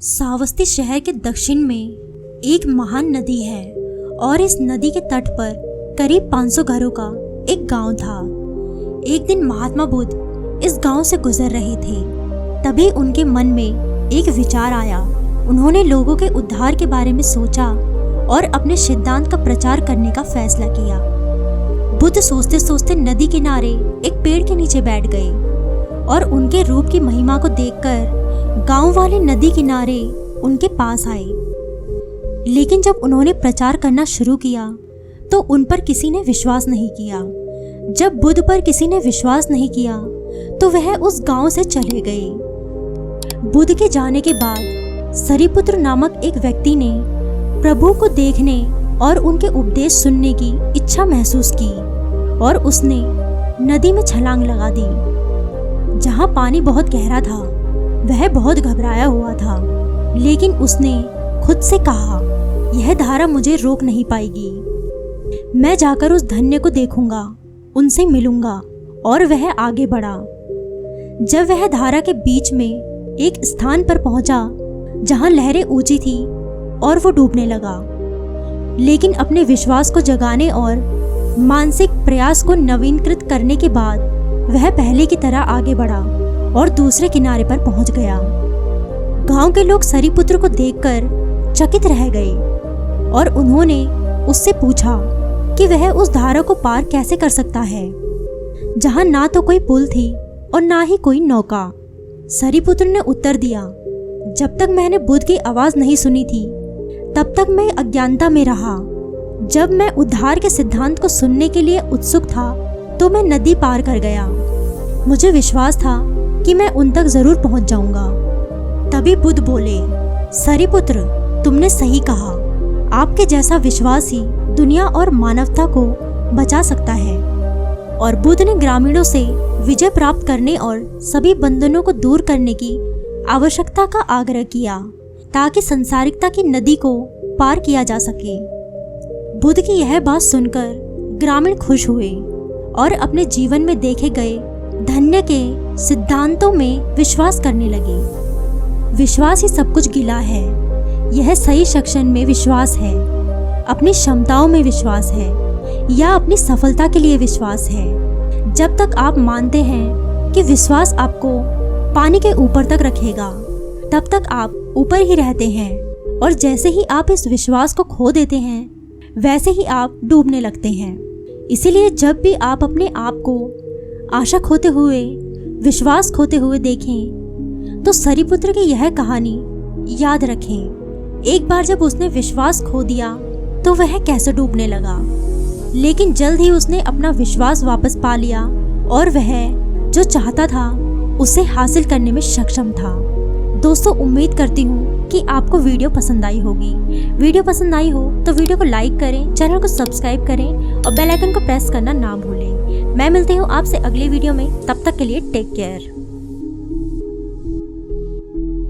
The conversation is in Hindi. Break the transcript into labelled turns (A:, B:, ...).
A: श्रावस्ती शहर के दक्षिण में एक महान नदी है और इस नदी के तट पर करीब 500 घरों का एक गांव था। एक दिन महात्मा बुद्ध इस गांव से गुजर रहे थे। तभी उनके मन में एक विचार आया। उन्होंने लोगों के उद्धार के बारे में सोचा और अपने सिद्धांत का प्रचार करने का फैसला किया। बुद्ध सोचते सोचते नदी किनारे एक पेड़ के नीचे बैठ गए और उनके रूप की महिमा को देखकर गांव वाले नदी किनारे उनके पास आए। लेकिन जब उन्होंने प्रचार करना शुरू किया तो उन पर किसी ने विश्वास नहीं किया। जब बुद्ध पर किसी ने विश्वास नहीं किया तो वह उस गांव से चले गए। बुद्ध के जाने के बाद सरिपुत्र नामक एक व्यक्ति ने प्रभु को देखने और उनके उपदेश सुनने की इच्छा महसूस की और उसने नदी में छलांग लगा दी। जहां पानी बहुत गहरा था वह बहुत घबराया हुआ था, लेकिन उसने खुद से कहा, यह धारा मुझे रोक नहीं पाएगी। मैं जाकर उस धन्य को देखूंगा, उनसे मिलूंगा। और वह आगे बढ़ा। जब वह धारा के बीच में एक स्थान पर पहुंचा जहां लहरें ऊंची थी और वो डूबने लगा, लेकिन अपने विश्वास को जगाने और मानसिक प्रयास को नवीनीकृत करने के बाद वह पहले की तरह आगे बढ़ा और दूसरे किनारे पर पहुंच गया। गांव के लोग सरिपुत्र को देखकर चकित रह गए और उन्होंने उससे पूछा कि वह उस धारा को पार कैसे कर सकता है, जहां ना तो कोई पुल थी और ना ही कोई नौका। सरिपुत्र ने उत्तर दिया, जब तक मैंने बुद्ध की आवाज नहीं सुनी थी तब तक मैं अज्ञानता में रहा। जब मैं उद्धार के सिद्धांत को सुनने के लिए उत्सुक था तो मैं नदी पार कर गया। मुझे विश्वास था कि मैं उन तक जरूर पहुंच जाऊंगा। तभी बुद्ध बोले, सरिपुत्र, तुमने सही कहा। आपके जैसा विश्वास ही दुनिया और मानवता को बचा सकता है। और बुद्ध ने ग्रामीणों से विजय प्राप्त करने और सभी बंधनों को दूर करने की आवश्यकता का आग्रह किया ताकि संसारिकता की नदी को पार किया जा सके। बुद्ध की यह बात सुनकर ग्रामीण खुश हुए और अपने जीवन में देखे गए धन्य के सिद्धांतों में विश्वास करने लगे। विश्वास ही सब कुछ गिला है। यह सही शिक्षण में विश्वास है, अपनी क्षमताओं में विश्वास है या अपनी सफलता के लिए विश्वास है। जब तक आप मानते हैं कि विश्वास आपको पानी के ऊपर तक रखेगा, तब तक आप ऊपर ही रहते हैं। और जैसे ही आप इस विश्वास को खो देते हैं वैसे ही आप डूबने लगते हैं। इसीलिए जब भी आप अपने आप को आशा खोते हुए, विश्वास खोते हुए देखें तो सरिपुत्र की यह कहानी याद रखें। एक बार जब उसने विश्वास खो दिया तो वह कैसे डूबने लगा, लेकिन जल्द ही उसने अपना विश्वास वापस पा लिया और वह जो चाहता था उसे हासिल करने में सक्षम था। दोस्तों, उम्मीद करती हूँ कि आपको वीडियो पसंद आई होगी। वीडियो पसंद आई हो तो वीडियो को लाइक करें, चैनल को सब्सक्राइब करें और बेल आइकन को प्रेस करना ना भूलें। मैं मिलती हूँ आपसे अगले वीडियो में। तब तक के लिए टेक केयर।